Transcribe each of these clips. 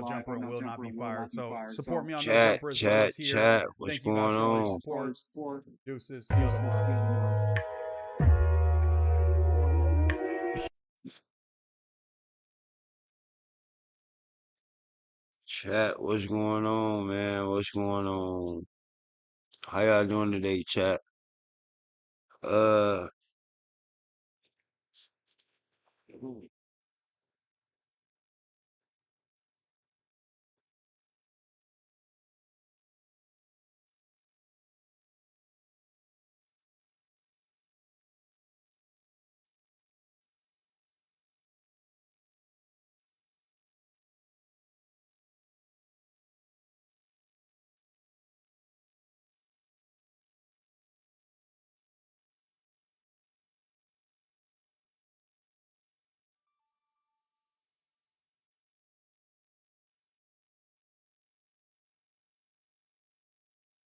jumper and will not be fired. So support me on No Chat, Jumper as well chat, as here. chat. What's Thank you guys going for all your on? support. Deuces. See you tomorrow. Chat, what's going on, man? What's going on? How y'all doing today, chat? Uh,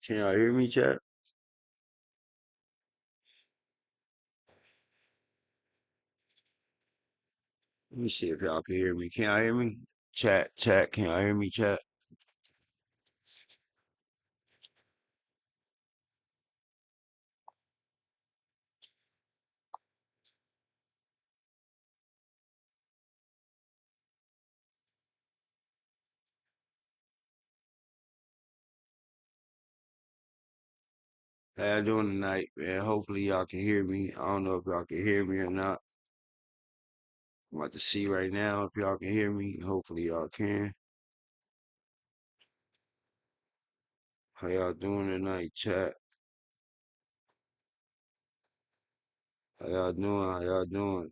can y'all hear me, chat? Let me see if y'all can hear me. Can y'all hear me? Chat, chat, can y'all hear me, chat? How y'all doing tonight, man? Hopefully y'all can hear me. I don't know if y'all can hear me or not. I'm about to see right now if y'all can hear me. Hopefully y'all can. How y'all doing tonight, chat? How y'all doing? How y'all doing?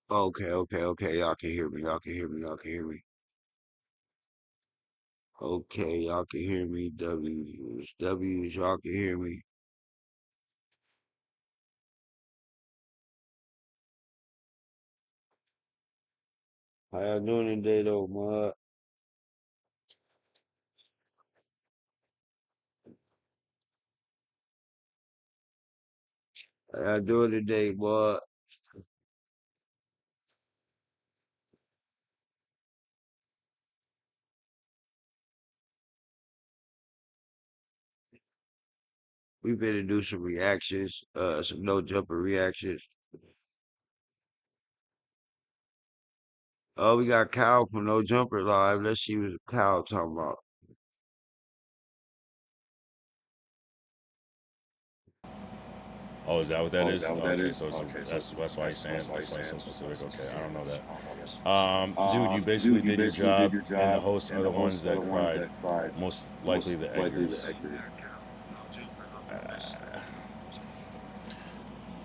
Okay, okay, okay. Y'all can hear me. Y'all can hear me. Y'all can hear me. Okay, y'all can hear me. W's, W's, y'all can hear me. How y'all doing today, though, mud? How y'all doing today, bud? We better do some reactions, some no jumper reactions. Oh, we got Kyle from No Jumper Live. Let's see what Kyle talking about. Oh, is that what that is? Okay, so that's why he's saying that's why he's so specific. Okay, I don't know that. Dude, you basically did your job, and the hosts are the ones that cried. Most likely the Edgars.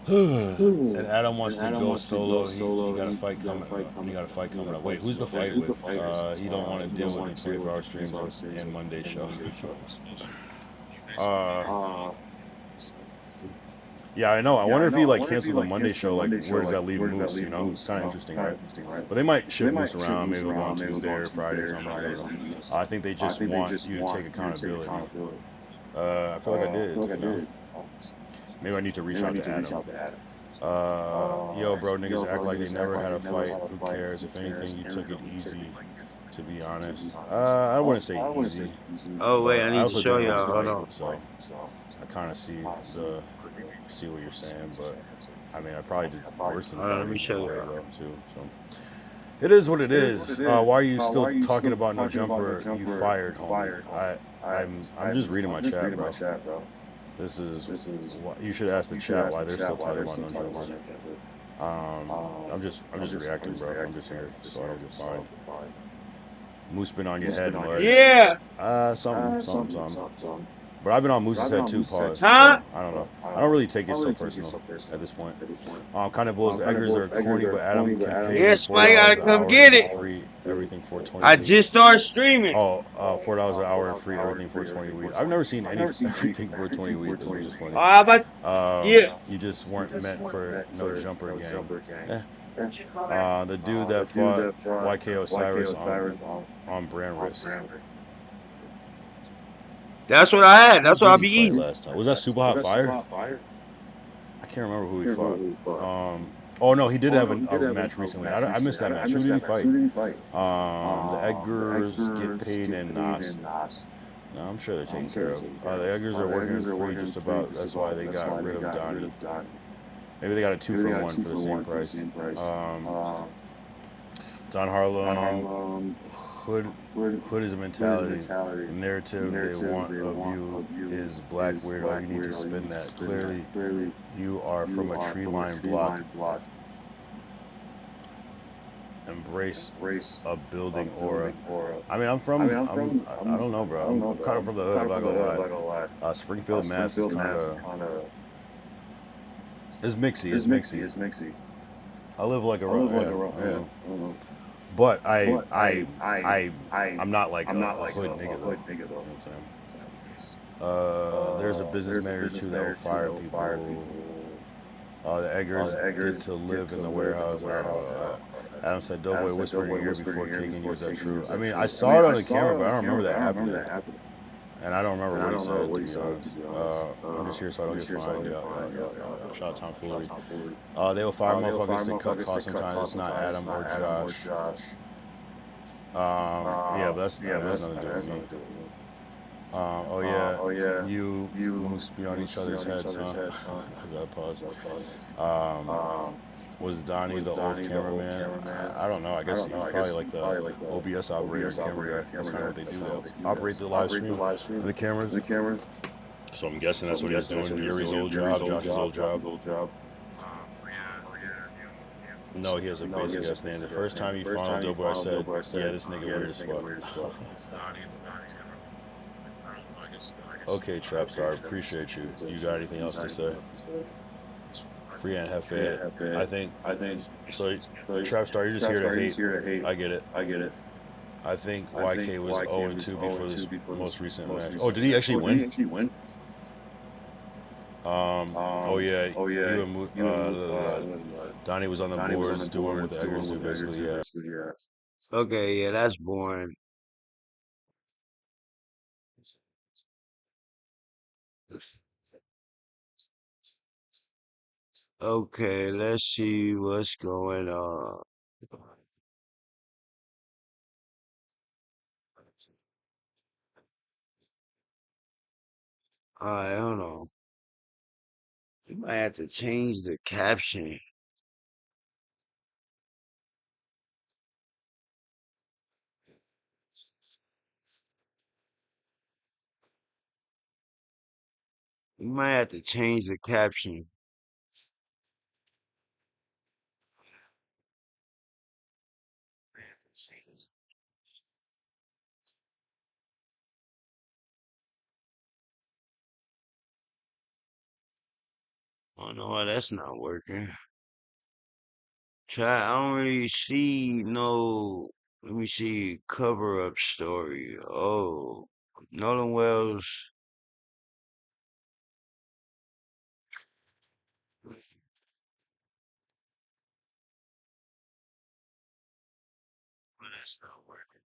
And Adam wants to go solo. He got a fight coming. He got a fight coming up. Wait, who's the fight with? He don't want to deal with the 24-hour streams and Monday show. uh, yeah, I know. I wonder if he like canceled the Monday show. Like, where does that leave Moose? You know, it's kind of interesting, right? But they might shift Moose around. Maybe we'll go on Tuesday or Friday or something. I don't know. I think they just want you to take accountability. I feel like I did. You know, maybe I need to reach out to Adam. Yo, bro, niggas act like they never had a fight. Who cares? If anything, you took it easy. To be honest, I wouldn't say easy, Oh, wait, but I I need to also show didn't want y'all. to Hold fight, on. so I kind of see what you're saying. But I mean, I probably did worse than Hold on, let me fighting in show a way y'all. though too. So it is what it is. Why are you still talking about No Jumper? You fired, homie. I'm just reading my chat, bro. This is you should ask the chat why they're still talking about No Jumper. I'm just reacting, bro. I'm just here so I don't get fined. Moose been on your head, mud. Yeah, Something. But I've been on Moose's head too, pause. So huh? I don't know. I don't really take it so personal at this point. Kind of bulls. Eggers are corny, but Adam can pay Yeah, me four somebody gotta dollars an come hour and get get it. free everything for 20 I weed. just started streaming. Oh, $4 an hour and free everything for 20 weed. I've never seen any everything for 20 weed, which is funny. Oh, how about, yeah. You just weren't meant for No Jumper gang. Eh, The dude that fought YK Osiris on brand risk. That's what I had. That's what I Who be did he fight eating. last time? Was that Super Hot Fire? I can't remember who he fought. Oh no, he did have a match recently. I missed that match. Who did he fight? The Edgars, Get Paid, and Nas. No, I'm sure they're taken care of. The Edgars are working free just about. That's why they got rid of Donnie. Maybe they got a 2-for-1 for the same price. Don Harlem, Hood is a mentality. The narrative they want of you is black weirdo. You need to spin that. Clearly, you are from a tree-lined block. Embrace a building aura. I mean, I don't know, bro. I'm kind of from the hood. I'm not gonna lie. Springfield, Mass is kind of. It's mixy. I live like a but I'm not like a hood nigga though. You know what I'm saying? There's a business manager too that will fire people. The Eggers get to live in the warehouse. Adam said, "Doughboy whispered in your ear before kicking you." Is that true? I mean, I saw it on the camera, but I don't remember that happening. And I don't remember what he said, to be honest. I'm just here so I don't get fined. Shout out Tom Foolery. They will fire motherfuckers to cut costs sometimes. It's not Adam or Josh. Yeah, but that's nothing to do with me. Oh yeah, you moose be on each other's heads, huh? Is that a pause? Was Donnie the old cameraman? I don't know. I guess he's probably like the OBS operator camera guy. That's kind of what they do. They operate the live stream and the cameras. So I'm guessing that's what he was doing. Yuri's old job, Josh's old job. No, he has a basic ass name. The first time you found Doughboy, I said, yeah, this nigga weird as fuck. Okay, Trapstar, appreciate you. You got anything else to say? Free and Hefe. I think so. Trapstar, you're just here to hate. I get it. I think YK was 0-2 before this most recent match. Oh, did he actually win? Oh yeah. Donnie was on the boards doing what the Eggers do, basically. Yeah. Okay, yeah, that's boring. Okay, let's see what's going on. I don't know. You might have to change the caption. You might have to change the caption. Oh no, why that's not working. I don't really see no. Let me see. Cover up story. Oh, Nolan Wells. Well, that's not working.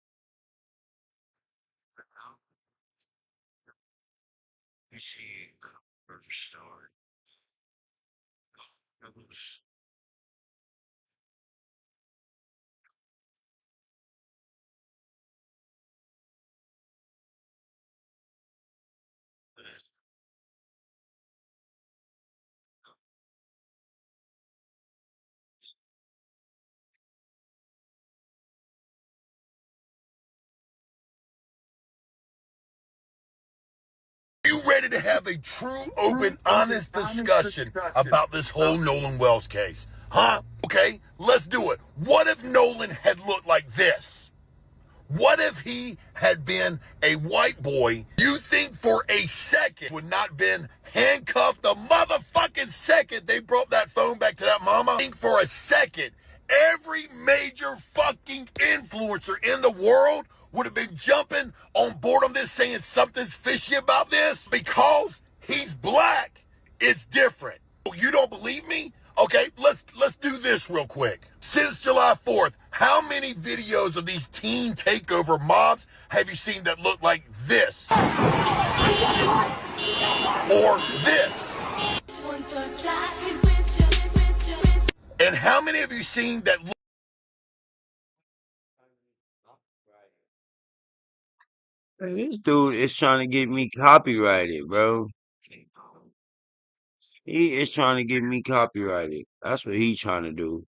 Let me see. Cover up story. You ready to have a true, open, honest discussion about this whole Nolan Wells case? Huh? Okay, let's do it. What if Nolan had looked like this? What if he had been a white boy? You think for a second would not been handcuffed the motherfucking second they brought that phone back to that mama? Think for a second every major fucking influencer in the world would have been jumping on board on this saying something's fishy about this? Because he's black, it's different. You don't believe me? Okay, let's do this real quick. Since July 4th, how many videos of these teen takeover mobs have you seen that look like this? Or this? And how many have you seen that look? This dude is trying to get me copyrighted, bro. He is trying to get me copyrighted. That's what he's trying to do.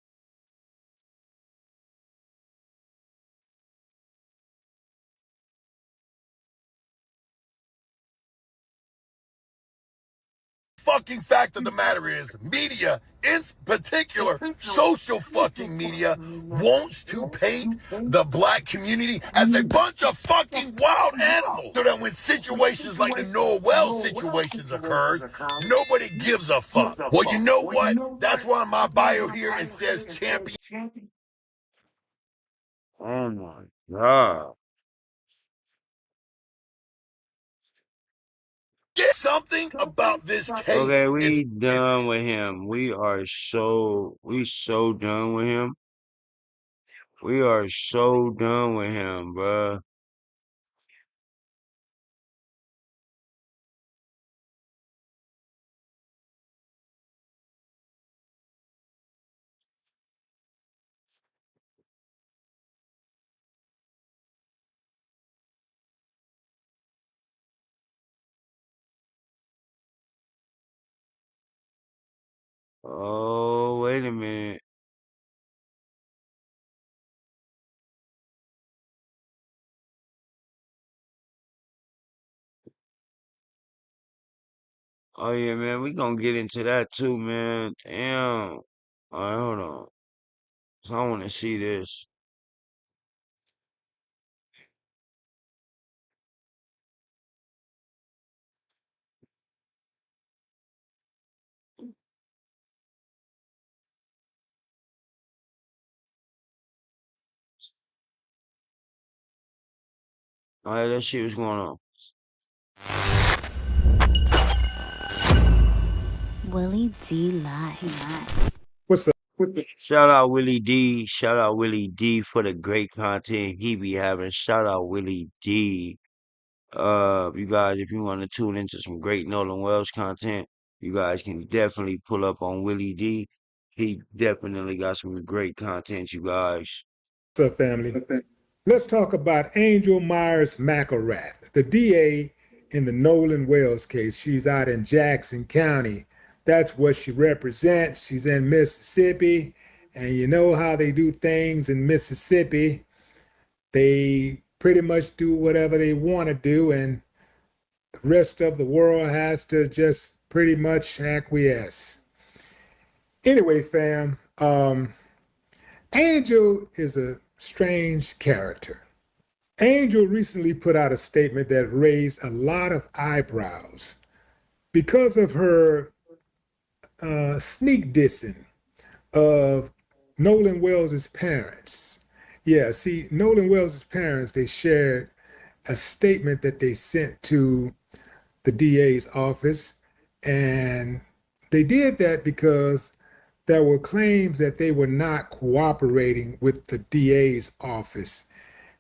Fucking fact of the matter is, media, in particular, social fucking media, wants to paint the black community as a bunch of fucking wild animals. So that when situations like the Noah Wells situations occurs, nobody gives a fuck. Well, you know what? That's why my bio here it says champion. Oh my God. Get something about this case. Okay, we is done with him. We so done with him. We are so done with him, bruh. Oh, wait a minute. Oh yeah, man, we gonna get into that too, man. Damn. Alright, hold on. 'Cause I wanna see this. Alright, let's see what's going on. Willie D Live. What's up? Shout out Willie D. Shout out Willie D for the great content he be having. Shout out Willie D. You guys, if you want to tune into some great Nolan Wells content, you guys can definitely pull up on Willie D. He definitely got some great content, you guys. What's up, family? Let's talk about Angel Myers McElrath, the DA in the Nolan Wells case. She's out in Jackson County. That's what she represents. She's in Mississippi. And you know how they do things in Mississippi. They pretty much do whatever they want to do, and the rest of the world has to just pretty much acquiesce. Anyway, fam, Angel is a strange character. Angel recently put out a statement that raised a lot of eyebrows because of her sneak dissing of Nolan Wells' parents. Yeah, see, Nolan Wells' parents, they shared a statement that they sent to the DA's office, and they did that because there were claims that they were not cooperating with the DA's office,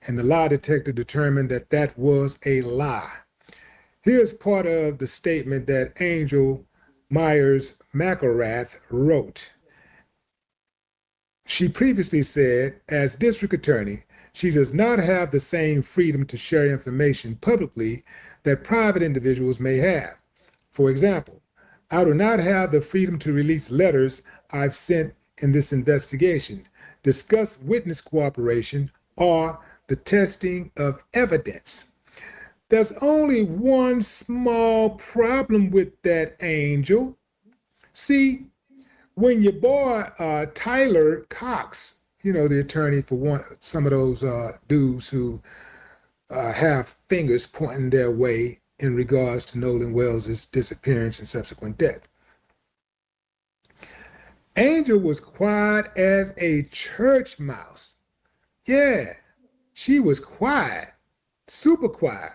and the lie detector determined that that was a lie. Here's part of the statement that Angel Myers McElrath wrote. She previously said, as district attorney, she does not have the same freedom to share information publicly that private individuals may have. For example, I do not have the freedom to release letters I've sent in this investigation, discuss witness cooperation, or the testing of evidence. There's only one small problem with that, Angel. See, when your boy Tyler Cox, you know, the attorney for some of those dudes who have fingers pointing their way in regards to Nolan Wells' disappearance and subsequent death. Angel was quiet as a church mouse. Yeah, she was quiet, super quiet.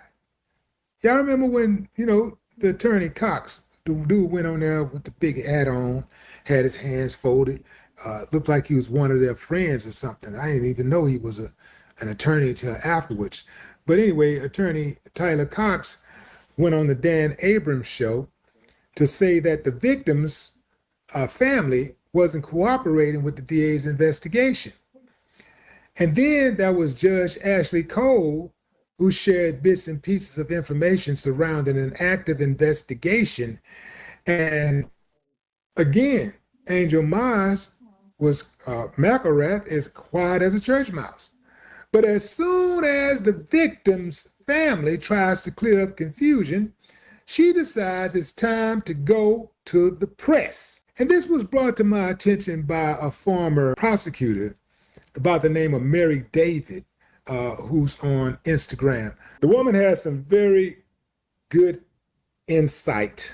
Y'all remember when, you know, the attorney Cox, the dude went on there with the big hat on, had his hands folded, Looked like he was one of their friends or something. I didn't even know he was an attorney until afterwards. But anyway, attorney Tyler Cox went on the Dan Abrams show to say that the victim's family wasn't cooperating with the DA's investigation. And then there was Judge Ashley Cole, who shared bits and pieces of information surrounding an active investigation. And again, Angel Mars was McElrath is quiet as a church mouse. But as soon as the victim's family tries to clear up confusion, she decides it's time to go to the press. And this was brought to my attention by a former prosecutor by the name of Mary David, who's on Instagram. The woman has some very good insight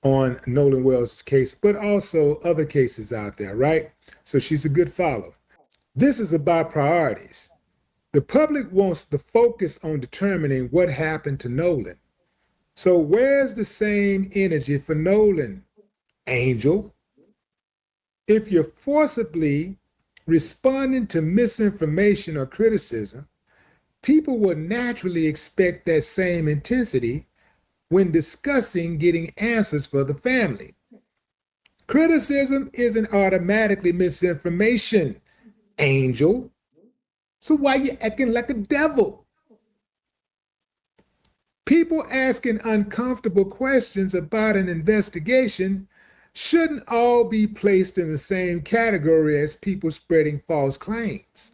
on Nolan Wells' case, but also other cases out there, right? So she's a good follow. This is about priorities. The public wants the focus on determining what happened to Nolan. So where's the same energy for Nolan, Angel? If you're forcibly responding to misinformation or criticism, people will naturally expect that same intensity when discussing getting answers for the family. Criticism isn't automatically misinformation, Angel. So why you acting like a devil? People asking uncomfortable questions about an investigation shouldn't all be placed in the same category as people spreading false claims.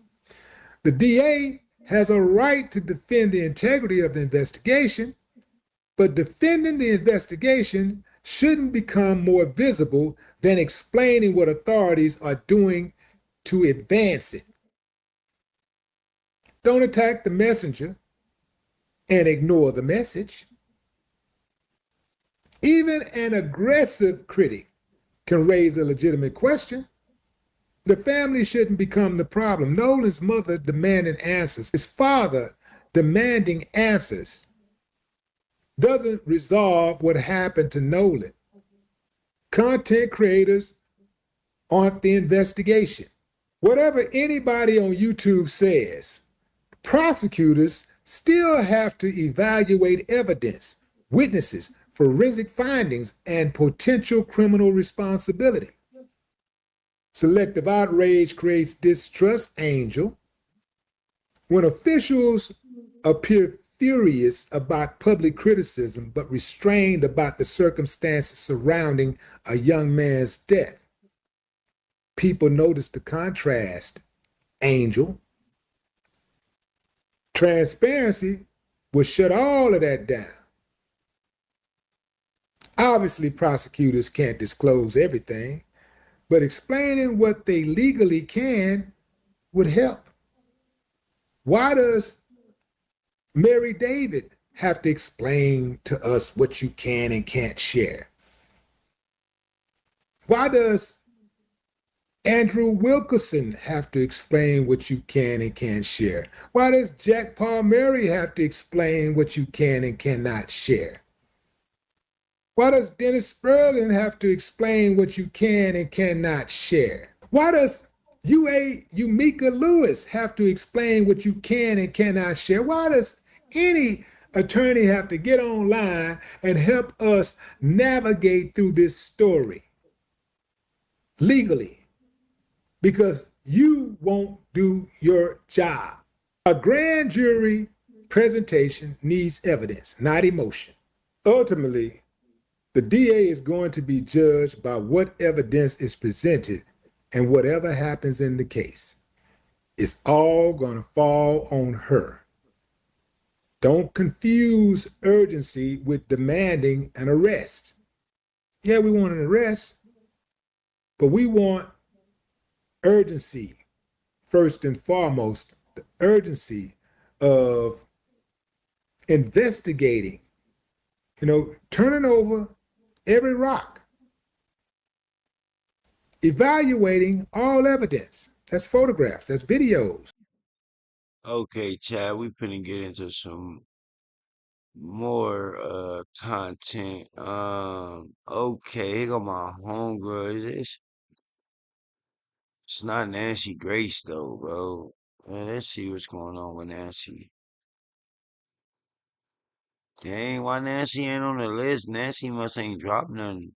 The DA has a right to defend the integrity of the investigation, but defending the investigation shouldn't become more visible than explaining what authorities are doing to advance it. Don't attack the messenger and ignore the message. Even an aggressive critic can raise a legitimate question. The family shouldn't become the problem. Nolan's mother demanding answers, his father demanding answers, doesn't resolve what happened to Nolan. Content creators aren't the investigation. Whatever anybody on YouTube says, prosecutors still have to evaluate evidence, witnesses, forensic findings, and potential criminal responsibility. Selective outrage creates distrust, Angel. When officials appear furious about public criticism but restrained about the circumstances surrounding a young man's death, people notice the contrast, Angel. Transparency will shut all of that down. Obviously, prosecutors can't disclose everything, but explaining what they legally can would help. Why does Mary David have to explain to us what you can and can't share? Why does Andrew Wilkerson have to explain what you can and can't share? Why does Jack Palmieri have to explain what you can and cannot share? Why does Dennis Sperling have to explain what you can and cannot share? Why does Umika Lewis have to explain what you can and cannot share? Why does any attorney have to get online and help us navigate through this story legally? Because you won't do your job. A grand jury presentation needs evidence, not emotion. Ultimately, the DA is going to be judged by what evidence is presented, and whatever happens in the case, it's all going to fall on her. Don't confuse urgency with demanding an arrest. Yeah, we want an arrest, but we want urgency first and foremost, the urgency of investigating, turning over every rock, evaluating all evidence. That's photographs, that's videos. Okay, Chad, we finna get into some more content. Okay, here go my homegirl. It's not Nancy Grace though, bro. Man, let's see what's going on with Nancy. Dang, why Nancy ain't on the list? Nancy must ain't dropped nothing.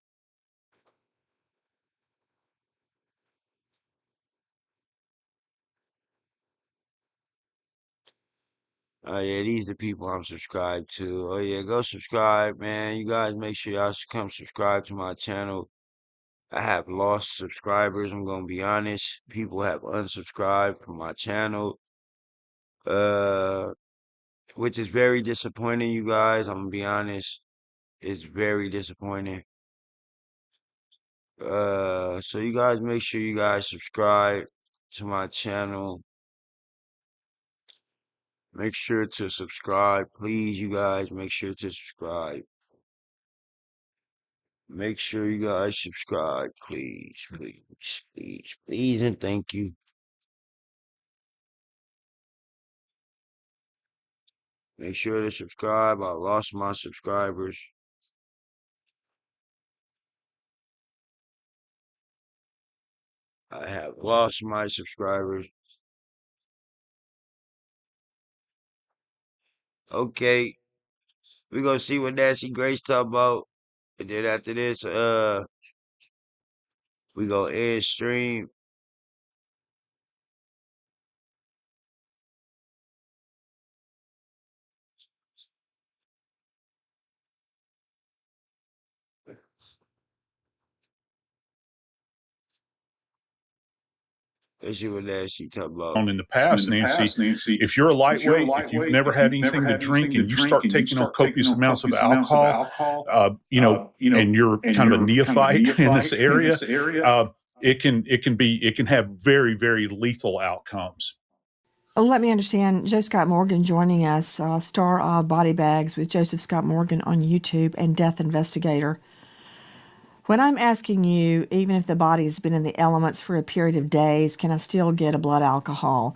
Oh yeah, these the people I'm subscribed to. Oh yeah, go subscribe, man. You guys make sure y'all come subscribe to my channel. I have lost subscribers. I'm gonna be honest. People have unsubscribed from my channel. Uh, which is very disappointing, you guys. I'm gonna be honest. It's very disappointing. So you guys make sure you guys subscribe to my channel. Make sure to subscribe, please, you guys. Make sure to subscribe. Make sure you guys subscribe, please, please, please, please, and thank you. Make sure to subscribe. I lost my subscribers. I have lost my subscribers. Okay, we gonna see what Nancy Grace talk about. And then after this, we gonna end stream. Let's see what Nancy talk about. In the past, Nancy, if you're a lightweight, if you've never had anything to drink and you start taking on copious amounts of alcohol, and you're kind of a neophyte in this area, it can have very, very lethal outcomes. Let me understand. Joe Scott Morgan joining us, star of Body Bags with Joseph Scott Morgan on YouTube and Death Investigator. When I'm asking you, even if the body has been in the elements for a period of days, can I still get a blood alcohol?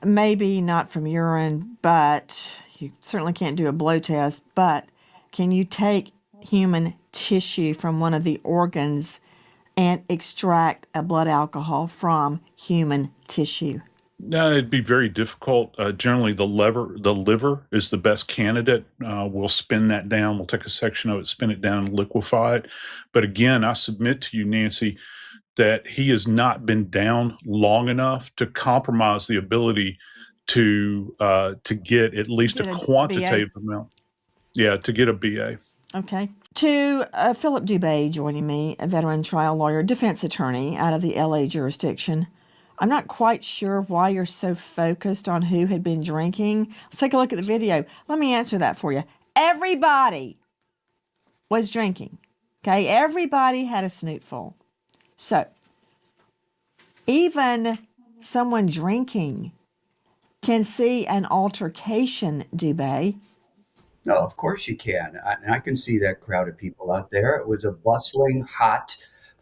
Maybe not from urine, but you certainly can't do a blow test. But can you take human tissue from one of the organs and extract a blood alcohol from human tissue? No, it'd be very difficult. Generally, the liver is the best candidate. We'll spin that down. We'll take a section of it, spin it down, and liquefy it. But again, I submit to you, Nancy, that he has not been down long enough to compromise the ability to get at least a quantitative amount. Yeah, to get a BA. Okay. To Philip Dubé joining me, a veteran trial lawyer, defense attorney out of the LA jurisdiction. I'm not quite sure why you're so focused on who had been drinking. Let's take a look at the video. Let me answer that for you. Everybody was drinking. Okay, everybody had a snootful. So, even someone drinking can see an altercation, Dubé. No, of course you can. And I can see that crowd of people out there. It was a bustling, hot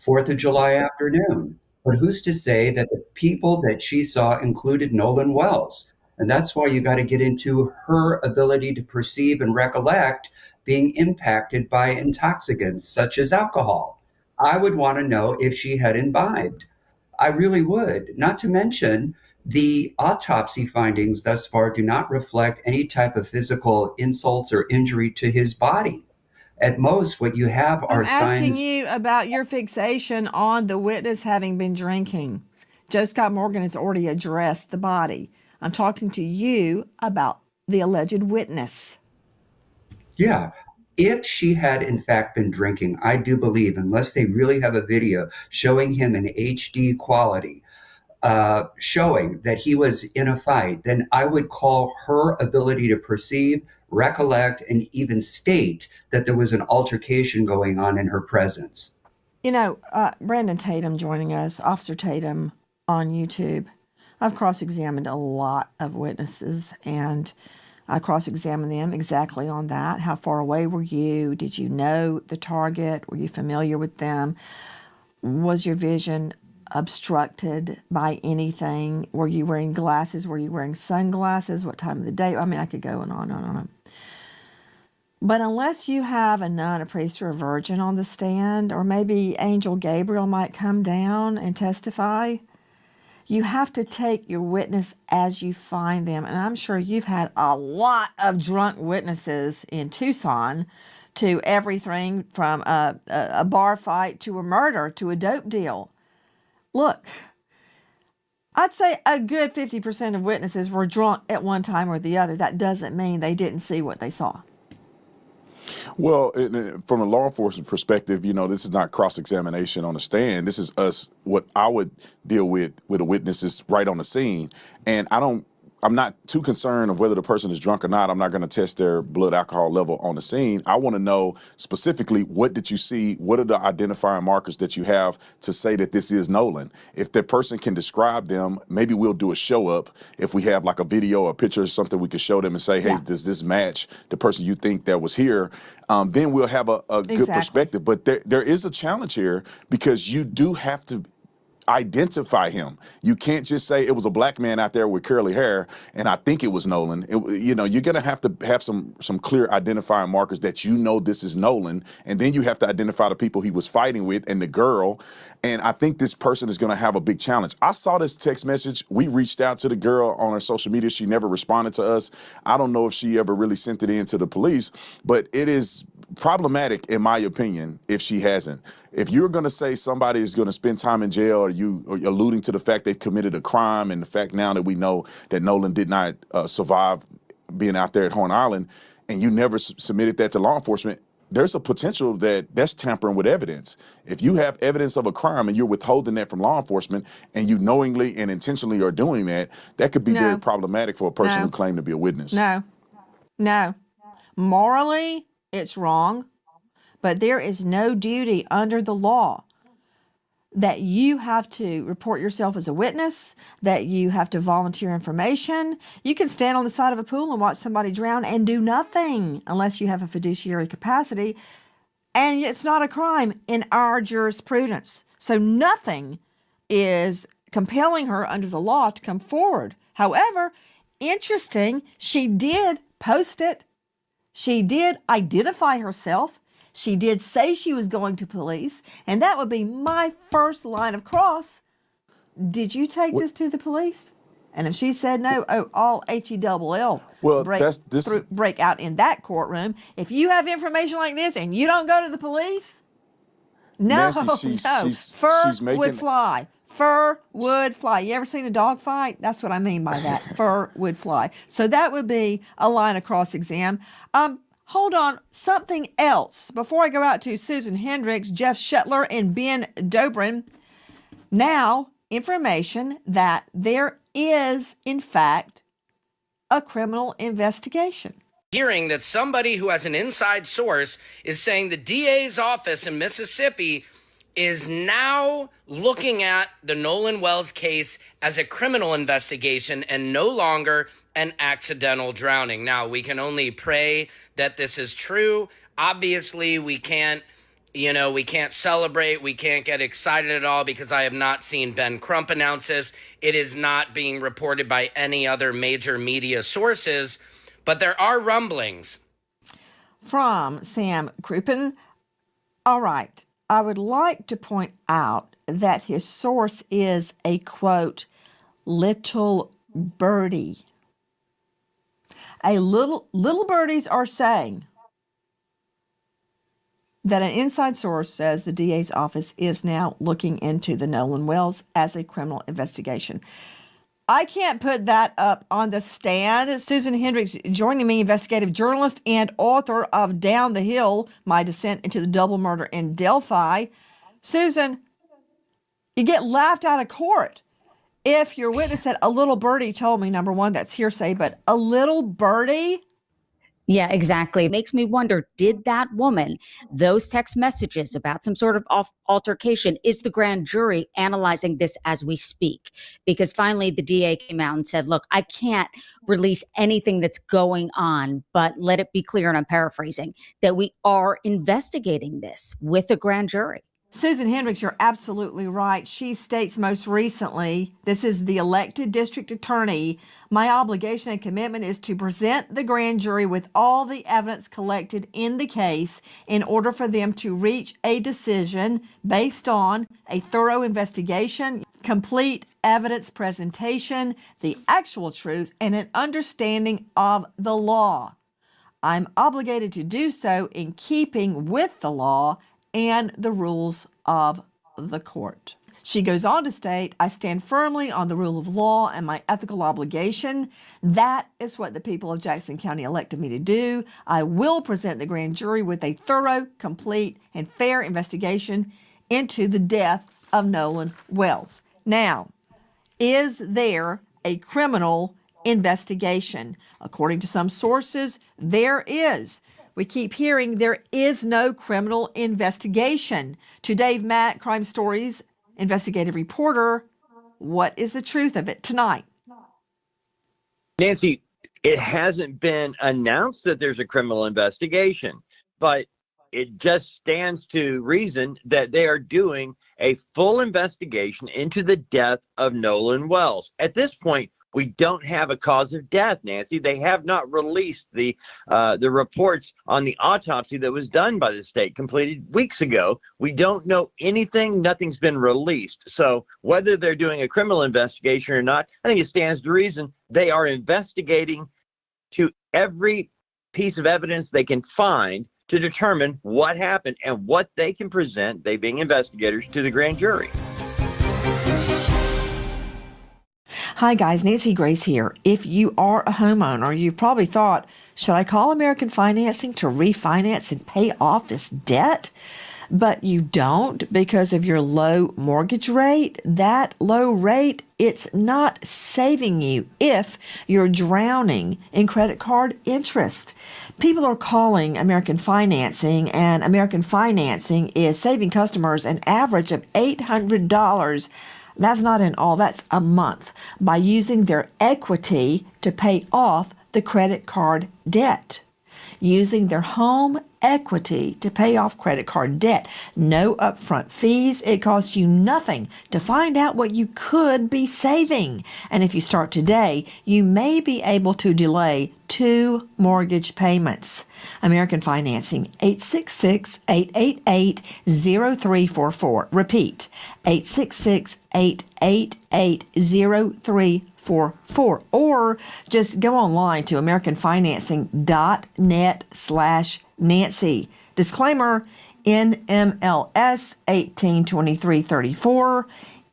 4th of July afternoon. But who's to say that the people that she saw included Nolan Wells? And that's why you got to get into her ability to perceive and recollect being impacted by intoxicants such as alcohol. I would want to know if she had imbibed. I really would. Not to mention, the autopsy findings thus far do not reflect any type of physical insults or injury to his body. At most, what you have are signs. I'm asking you about your fixation on the witness having been drinking. Joe Scott Morgan has already addressed the body. I'm talking to you about the alleged witness. Yeah. If she had in fact been drinking, I do believe, unless they really have a video showing him in HD quality, showing that he was in a fight, then I would call her ability to perceive, recollect, and even state that there was an altercation going on in her presence. You know, Brandon Tatum joining us, Officer Tatum on YouTube. I've cross-examined a lot of witnesses, and I cross-examined them exactly on that. How far away were you? Did you know the target? Were you familiar with them? Was your vision obstructed by anything? Were you wearing glasses? Were you wearing sunglasses? What time of the day? I mean, I could go on and on and on. But unless you have a nun, a priest, or a virgin on the stand, or maybe Angel Gabriel might come down and testify, You have to take your witness as you find them. And I'm sure you've had a lot of drunk witnesses in Tucson, to everything from a bar fight to a murder to a dope deal. Look, I'd say a good 50% of witnesses were drunk at one time or the other. That doesn't mean they didn't see what they saw. Well, from a law enforcement perspective, this is not cross-examination on the stand. This is us. What I would deal with a witness is right on the scene, and I'm not too concerned of whether the person is drunk or not. I'm not going to test their blood alcohol level on the scene. I want to know specifically, what did you see? What are the identifying markers that you have to say that this is Nolan? If the person can describe them, maybe we'll do a show up. If we have like a video or a picture or something, we could show them and say, hey, does this match the person you think that was here? Then we'll have a good perspective. But there is a challenge here, because you do have to identify him. You can't just say it was a black man out there with curly hair and I think it was Nolan. You're going to have some clear identifying markers that this is Nolan, and then you have to identify the people he was fighting with and the girl. And I think this person is going to have a big challenge. I saw this text message. We reached out to the girl on her social media. She never responded to us. I don't know if she ever really sent it in to the police, but it is problematic, in my opinion, if she hasn't. If you're going to say somebody is going to spend time in jail, or you are alluding to the fact they've committed a crime, and the fact now that we know that Nolan did not survive being out there at Horn Island, and you never submitted that to law enforcement, there's a potential that that's tampering with evidence. If you have evidence of a crime and you're withholding that from law enforcement, and you knowingly and intentionally are doing that, that could be very problematic for a person who claimed to be a witness. No. Morally, it's wrong, but there is no duty under the law that you have to report yourself as a witness, that you have to volunteer information. You can stand on the side of a pool and watch somebody drown and do nothing unless you have a fiduciary capacity, and it's not a crime in our jurisprudence. So nothing is compelling her under the law to come forward. However, interesting, she did post it. She did identify herself. She did say she was going to police, and that would be my first line of cross. Did you take this to the police? And if she said no, all HELL break out in that courtroom. If you have information like this and you don't go to the police, Nancy, fur would fly. Fur would fly. You ever seen a dog fight? That's what I mean by that. Fur would fly. So that would be a line of cross-exam. Hold on, something else. Before I go out to Susan Hendricks, Jeff Shetler, and Ben Dobrin, now information that there is, in fact, a criminal investigation. Hearing that somebody who has an inside source is saying the DA's office in Mississippi is now looking at the Nolan Wells case as a criminal investigation and no longer an accidental drowning. Now, we can only pray that this is true. Obviously, we can't celebrate. We can't get excited at all because I have not seen Ben Crump announce this. It is not being reported by any other major media sources, but there are rumblings. From Sam Crouppen. All right. I would like to point out that his source is a, quote, little birdie. Little birdies are saying that an inside source says the DA's office is now looking into the Nolan Wells as a criminal investigation. I can't put that up on the stand. Susan Hendricks joining me, investigative journalist and author of Down the Hill, My Descent into the Double Murder in Delphi. Susan, you get laughed out of court if your witness said, a little birdie told me, number one, that's hearsay, but a little birdie? Yeah, exactly. It makes me wonder, did that woman, those text messages about some sort of altercation, is the grand jury analyzing this as we speak? Because finally the DA came out and said, look, I can't release anything that's going on, but let it be clear, and I'm paraphrasing, that we are investigating this with a grand jury. Susan Hendricks, you're absolutely right. She states most recently, this is the elected district attorney, my obligation and commitment is to present the grand jury with all the evidence collected in the case in order for them to reach a decision based on a thorough investigation, complete evidence presentation, the actual truth, and an understanding of the law. I'm obligated to do so in keeping with the law and the rules of the court. She goes on to state, I stand firmly on the rule of law and my ethical obligation. That is what the people of Jackson County elected me to do. I will present the grand jury with a thorough, complete, and fair investigation into the death of Nolan Wells. Now, is there a criminal investigation? According to some sources, there is. We keep hearing there is no criminal investigation. To Dave Mack, Crime Stories investigative reporter, what is the truth of it tonight? Nancy, it hasn't been announced that there's a criminal investigation, but it just stands to reason that they are doing a full investigation into the death of Nolan Wells. At this point, we don't have a cause of death, Nancy. They have not released the reports on the autopsy that was done by the state, completed weeks ago. We don't know anything. Nothing's been released. So whether they're doing a criminal investigation or not, I think it stands to reason they are investigating to every piece of evidence they can find to determine what happened and what they can present, they being investigators, to the grand jury. Hi guys, Nancy Grace here. If you are a homeowner, you've probably thought, should I call American Financing to refinance and pay off this debt? But you don't because of your low mortgage rate. That low rate, it's not saving you if you're drowning in credit card interest. People are calling American Financing, and American Financing is saving customers an average of $800. That's not in all, that's a month, by using their equity to pay off the credit card debt. Using their home equity to pay off credit card debt. No upfront fees. It costs you nothing to find out what you could be saving. And if you start today, you may be able to delay 2 mortgage payments. American Financing, 866-888-0344. Repeat, 866-888-0344. Or just go online to americanfinancing.net/Nancy. Disclaimer, NMLS 182334,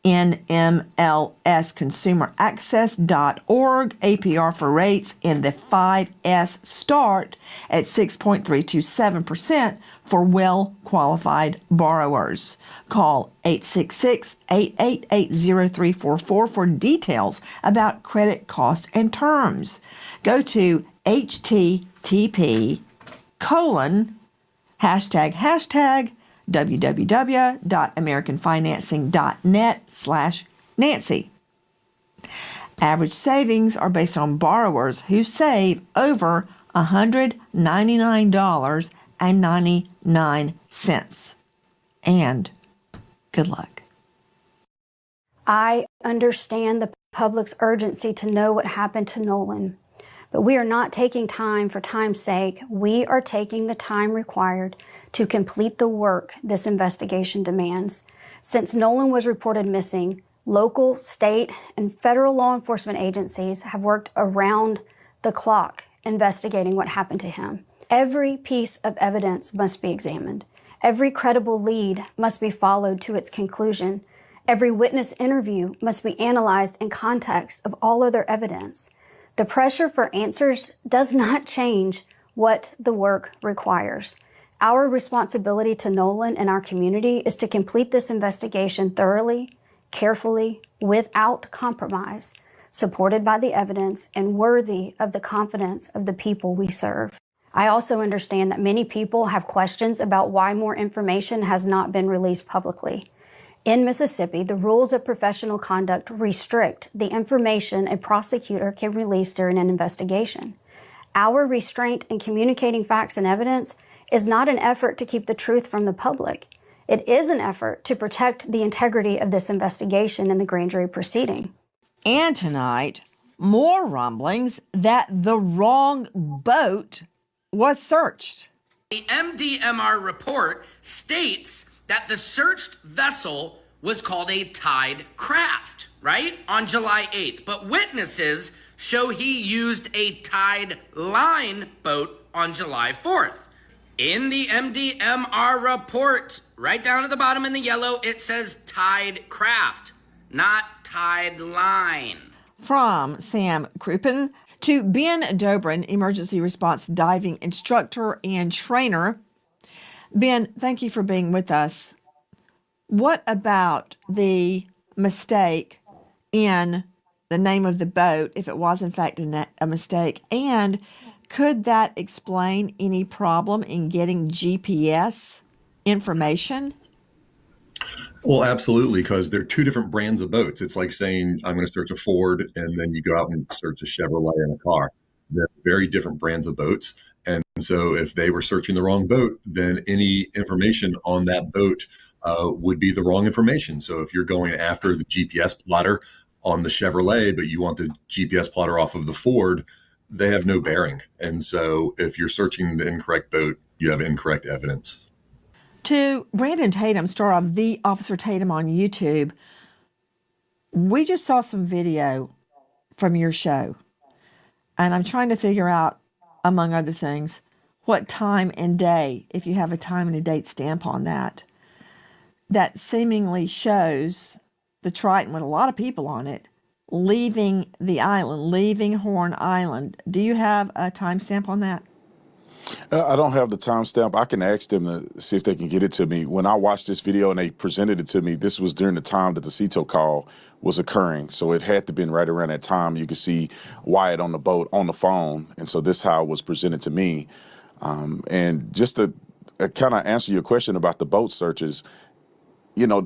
NMLSconsumeraccess.org, APR for rates in the 5S start at 6.327% for well-qualified borrowers. Call 866-888-0344 for details about credit costs and terms. Go to http:// www.americanfinancing.net/Nancy. Average savings are based on borrowers who save over $199.99. And good luck. I understand the public's urgency to know what happened to Nolan, but we are not taking time for time's sake. We are taking the time required to complete the work this investigation demands. Since Nolan was reported missing, local, state, and federal law enforcement agencies have worked around the clock investigating what happened to him. Every piece of evidence must be examined. Every credible lead must be followed to its conclusion. Every witness interview must be analyzed in context of all other evidence. The pressure for answers does not change what the work requires. Our responsibility to Nolan and our community is to complete this investigation thoroughly, carefully, without compromise, supported by the evidence and worthy of the confidence of the people we serve. I also understand that many people have questions about why more information has not been released publicly. In Mississippi, the rules of professional conduct restrict the information a prosecutor can release during an investigation. Our restraint in communicating facts and evidence is not an effort to keep the truth from the public. It is an effort to protect the integrity of this investigation and the grand jury proceeding. And tonight, more rumblings that the wrong boat was searched. The MDMR report states that the searched vessel was called a Tide craft, right? On July 8th. But witnesses show he used a Tide line boat on July 4th. In the MDMR report, right down at the bottom in the yellow, it says Tide craft, not Tide line. From Sam Crouppen to Ben Dobrin, emergency response diving instructor and trainer. Ben, thank you for being with us. What about the mistake in the name of the boat, if it was in fact a mistake? And could that explain any problem in getting GPS information? Well, absolutely, because they're two different brands of boats. It's like saying, I'm going to search a Ford, and then you go out and search a Chevrolet in a car. They're very different brands of boats. And so if they were searching the wrong boat, then any information on that boat would be the wrong information. So if you're going after the GPS plotter on the Chevrolet, but you want the GPS plotter off of the Ford, they have no bearing. And so if you're searching the incorrect boat, you have incorrect evidence. To Brandon Tatum, star of The Officer Tatum on YouTube, we just saw some video from your show. And I'm trying to figure out, among other things, what time and day, if you have a time and a date stamp on that, that seemingly shows the Triton with a lot of people on it leaving the island, leaving Horn Island. Do you have a timestamp on that? I don't have the timestamp. I can ask them to see if they can get it to me. When I watched this video and they presented it to me, this was during the time that the CETO call was occurring. So it had to have been right around that time. You could see Wyatt on the boat on the phone. And so this is how it was presented to me. And just to kind of answer your question about the boat searches, you know,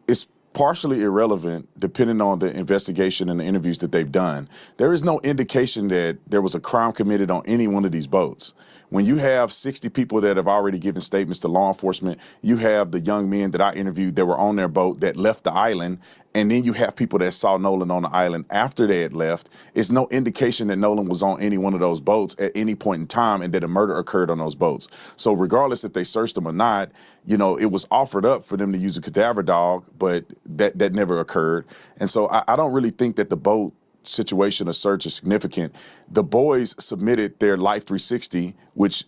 it's partially irrelevant depending on the investigation and the interviews that they've done. There is no indication that there was a crime committed on any one of these boats. When you have 60 people that have already given statements to law enforcement, you have the young men that I interviewed that were on their boat that left the island, and then you have people that saw Nolan on the island after they had left. It's no indication that Nolan was on any one of those boats at any point in time and that a murder occurred on those boats. So regardless if they searched them or not, you know, it was offered up for them to use a cadaver dog, but that never occurred. And so I don't really think that the boat situation or search is significant. The boys submitted their Life 360, which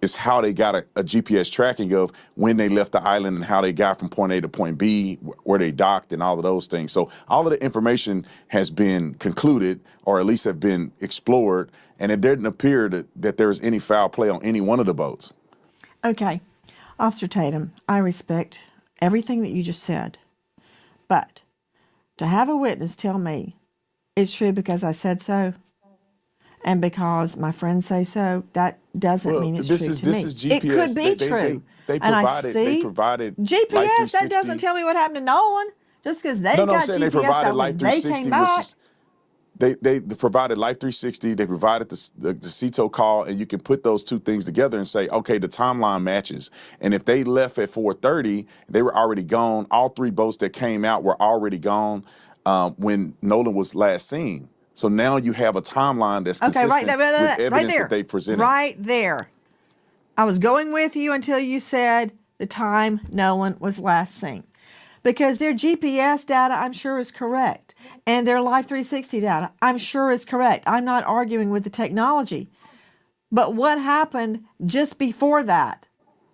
is how they got a GPS tracking of when they left the island and how they got from point A to point B, where they docked and all of those things. So all of the information has been concluded, or at least have been explored, and it didn't appear that there was any foul play on any one of the boats. Okay. Officer Tatum, I respect everything that you just said, but to have a witness tell me it's true because I said so, and because my friends say so, that doesn't mean it's true to me. This is GPS. It could be true. They provided GPS. That doesn't tell me what happened to Nolan. Just because they got I'm saying GPS, they provided that Life when they 360, came back. They provided Life 360. They provided the CETO call, and you can put those two things together and say, okay, the timeline matches. And if they left at 4:30, they were already gone. All three boats that came out were already gone when Nolan was last seen. So now you have a timeline that's consistent with evidence that they presented. Right there. I was going with you until you said the time Nolan was last seen. Because their GPS data, I'm sure, is correct. And their Life 360 data, I'm sure, is correct. I'm not arguing with the technology. But what happened just before that?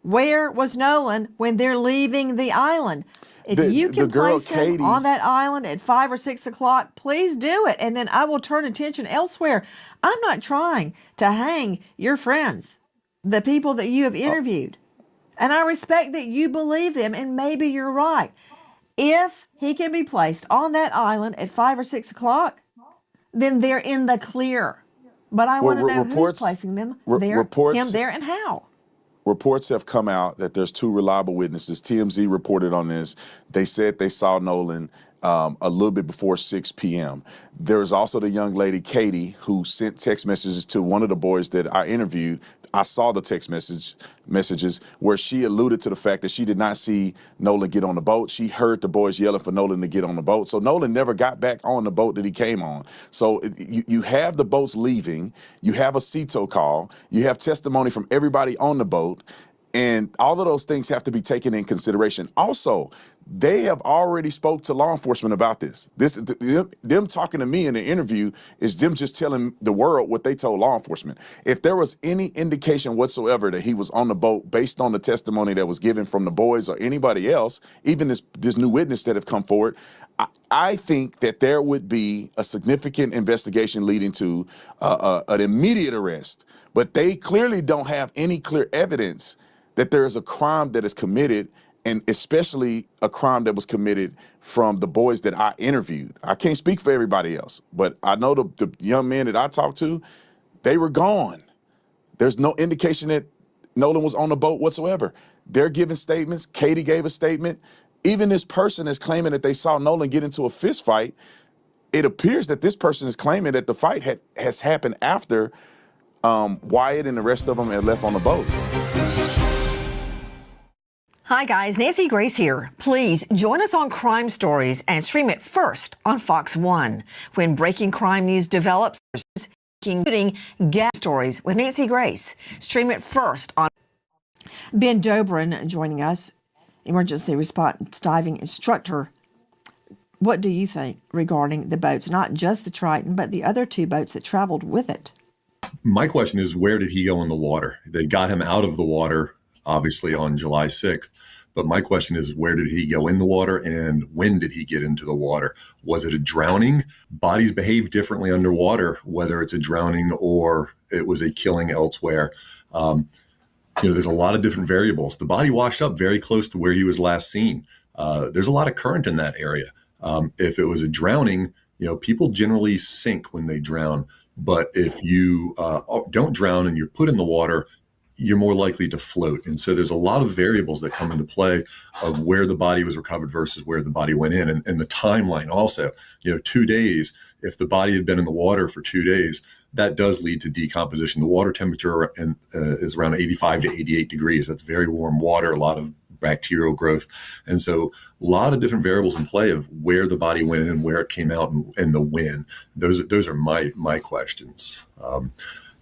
Where was Nolan when they're leaving the island? If you can place him on that island at 5 or 6 o'clock, please do it. And then I will turn attention elsewhere. I'm not trying to hang your friends, the people that you have interviewed. And I respect that you believe them, and maybe you're right. If he can be placed on that island at 5 or 6 o'clock, then they're in the clear. But I want to know who's placing them there, him there, and how. Reports have come out that there's two reliable witnesses. TMZ reported on this. They said they saw Nolan a little bit before 6 p.m. There was also the young lady, Katie, who sent text messages to one of the boys that I interviewed. I saw the text messages where she alluded to the fact that she did not see Nolan get on the boat. She heard the boys yelling for Nolan to get on the boat. So Nolan never got back on the boat that he came on. So you have the boats leaving. You have a CETO call. You have testimony from everybody on the boat. And all of those things have to be taken in consideration. Also, they have already spoke to law enforcement about this. Them talking to me in the interview is them just telling the world what they told law enforcement. If there was any indication whatsoever that he was on the boat based on the testimony that was given from the boys or anybody else, even this new witness that have come forward, I think that there would be a significant investigation leading to an immediate arrest. But they clearly don't have any clear evidence that there is a crime that is committed, and especially a crime that was committed from the boys that I interviewed. I can't speak for everybody else, but I know the young men that I talked to, they were gone. There's no indication that Nolan was on the boat whatsoever. They're giving statements. Katie gave a statement. Even this person is claiming that they saw Nolan get into a fist fight. It appears that this person is claiming that the fight has happened after Wyatt and the rest of them had left on the boat. Hi guys, Nancy Grace here. Please join us on Crime Stories and stream it first on Fox 1. When breaking crime news develops, including gas stories with Nancy Grace. Stream it first on Ben Dobrin joining us, emergency response diving instructor. What do you think regarding the boats, not just the Triton, but the other two boats that traveled with it? My question is, where did he go in the water? They got him out of the water, obviously, on July 6th. But my question is, where did he go in the water and when did he get into the water? Was it a drowning? Bodies behave differently underwater, whether it's a drowning or it was a killing elsewhere. There's a lot of different variables. The body washed up very close to where he was last seen. There's a lot of current in that area. If it was a drowning, people generally sink when they drown. But if you don't drown and you're put in the water, you're more likely to float. And so there's a lot of variables that come into play of where the body was recovered versus where the body went in, and the timeline also. 2 days, if the body had been in the water for 2 days, that does lead to decomposition. The water temperature is around 85 to 88 degrees. That's very warm water, a lot of bacterial growth. And so a lot of different variables in play of where the body went in, where it came out, and the when. Those are my questions.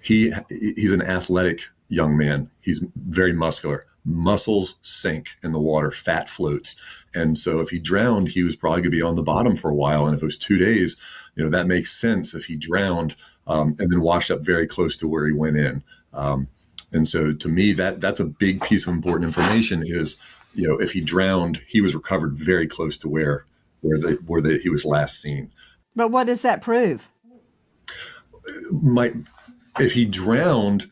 He's an athletic young man. He's very muscular. Muscles sink in the water, fat floats. And so if he drowned, he was probably going to be on the bottom for a while. And if it was 2 days, that makes sense if he drowned and then washed up very close to where he went in. And so to me, that's a big piece of important information is, if he drowned, he was recovered very close to where he was last seen. But what does that prove? If he drowned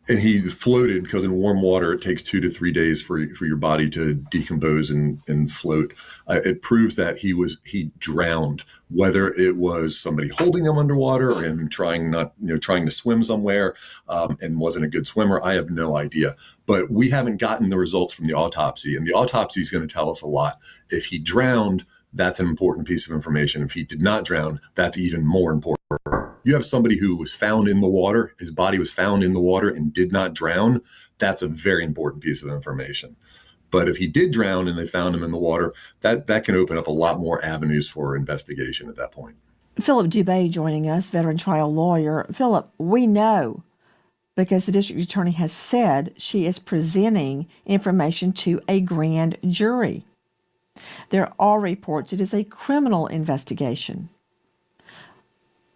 and he floated, because in warm water, it takes 2 to 3 days for your body to decompose and float. It proves that he drowned, whether it was somebody holding him underwater or him trying to swim somewhere and wasn't a good swimmer. I have no idea. But we haven't gotten the results from the autopsy, and the autopsy is going to tell us a lot. If he drowned, that's an important piece of information. If he did not drown, that's even more important. You have somebody who was found in the water, his body was found in the water and did not drown. That's a very important piece of information. But if he did drown and they found him in the water, that can open up a lot more avenues for investigation at that point. Philip Dubé joining us, veteran trial lawyer. Philip, we know because the district attorney has said she is presenting information to a grand jury. There are reports it is a criminal investigation.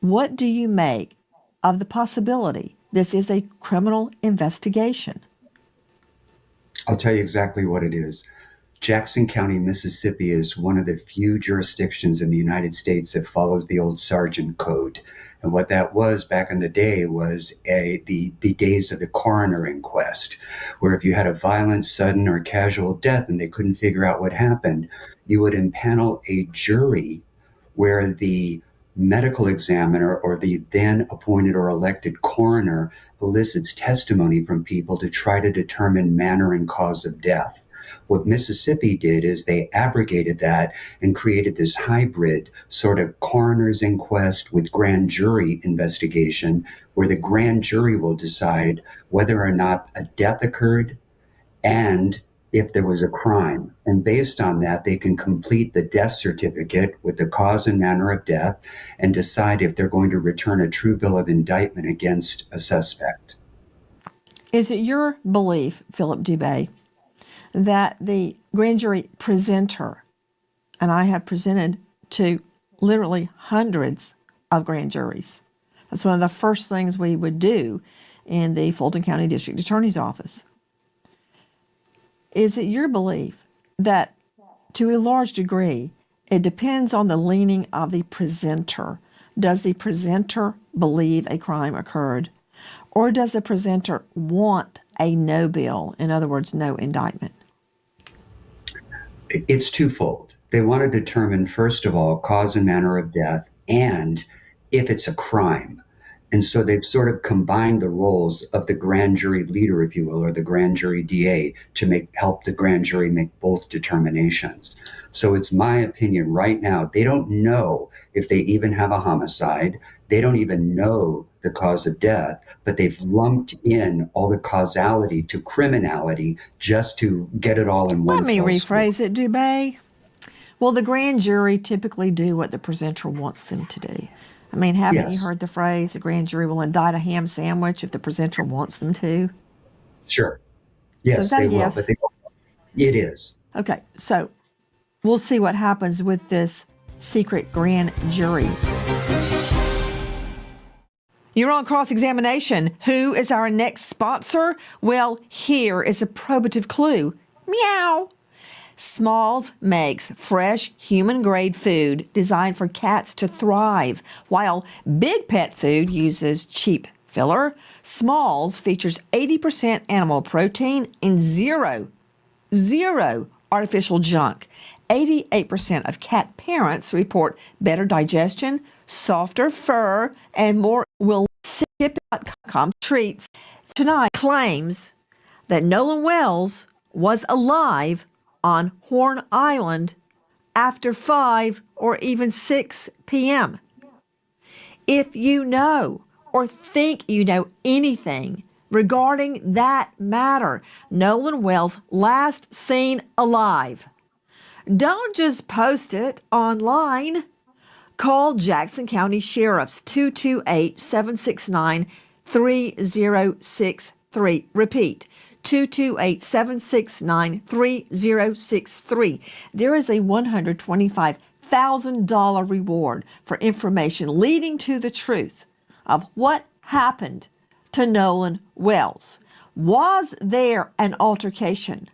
What do you make of the possibility this is a criminal investigation? I'll tell you exactly what it is. Jackson County, Mississippi is one of the few jurisdictions in the United States that follows the old Sergeant Code. And what that was back in the day was the days of the coroner inquest, where if you had a violent, sudden, or casual death and they couldn't figure out what happened, you would impanel a jury where the medical examiner or the then appointed or elected coroner elicits testimony from people to try to determine manner and cause of death. What Mississippi did is they abrogated that and created this hybrid sort of coroner's inquest with grand jury investigation, where the grand jury will decide whether or not a death occurred and if there was a crime. And based on that, they can complete the death certificate with the cause and manner of death and decide if they're going to return a true bill of indictment against a suspect. Is it your belief, Philip Dubé, that the grand jury presenter, and I have presented to literally hundreds of grand juries, that's one of the first things we would do in the Fulton County District Attorney's Office. Is it your belief that, to a large degree, it depends on the leaning of the presenter? Does the presenter believe a crime occurred? Or does the presenter want a no bill, in other words, no indictment? It's twofold. They want to determine, first of all, cause and manner of death and if it's a crime. And so they've sort of combined the roles of the grand jury leader, if you will, or the grand jury DA to help the grand jury make both determinations. So it's my opinion right now, they don't know if they even have a homicide. They don't even know the cause of death, but they've lumped in all the causality to criminality just to get it all in one. Let me rephrase it, Dubé. Will the grand jury typically do what the presenter wants them to do? I mean, haven't you heard the phrase, the grand jury will indict a ham sandwich if the presenter wants them to? Sure. Yes, so they will. Yes? But it is. Okay, so we'll see what happens with this secret grand jury. You're on cross-examination. Who is our next sponsor? Well, here is a probative clue. Meow. Smalls makes fresh human-grade food designed for cats to thrive, while Big Pet Food uses cheap filler. Smalls features 80% animal protein and zero artificial junk. 88% of cat parents report better digestion, softer fur, and more will Ship.com treats tonight claims that Nolan Wells was alive on Horn Island after 5 or even 6 p.m. If you know or think you know anything regarding that matter, Nolan Wells last seen alive, don't just post it online. Call Jackson County Sheriff's 228-769-3063. Repeat, 228-769-3063. There is a $125,000 reward for information leading to the truth of what happened to Nolan Wells. Was there an altercation?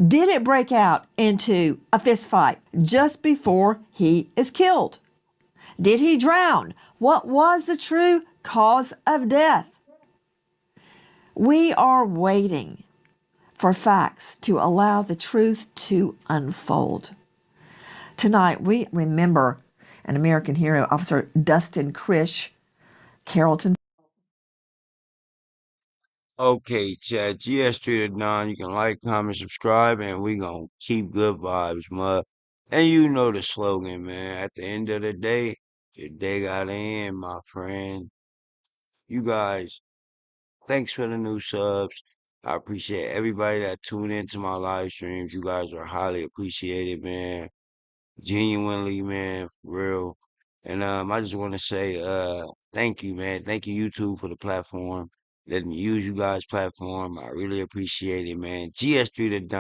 Did it break out into a fistfight just before he is killed? Did he drown? What was the true cause of death? We are waiting for facts to allow the truth to unfold. Tonight, we remember an American hero, Officer Dustin Krish, Carrollton. Okay, chat. GS Street at 9. You can like, comment, subscribe, and we gonna keep good vibes, mud. And you know the slogan, man. At the end of the day, your day gotta end, my friend. You guys, thanks for the new subs. I appreciate everybody that tuned into my live streams. You guys are highly appreciated, man. Genuinely, man, for real. And I just want to say thank you, man. Thank you, YouTube, for the platform. Let me use you guys' platform. I really appreciate it, man. GS3 to Don.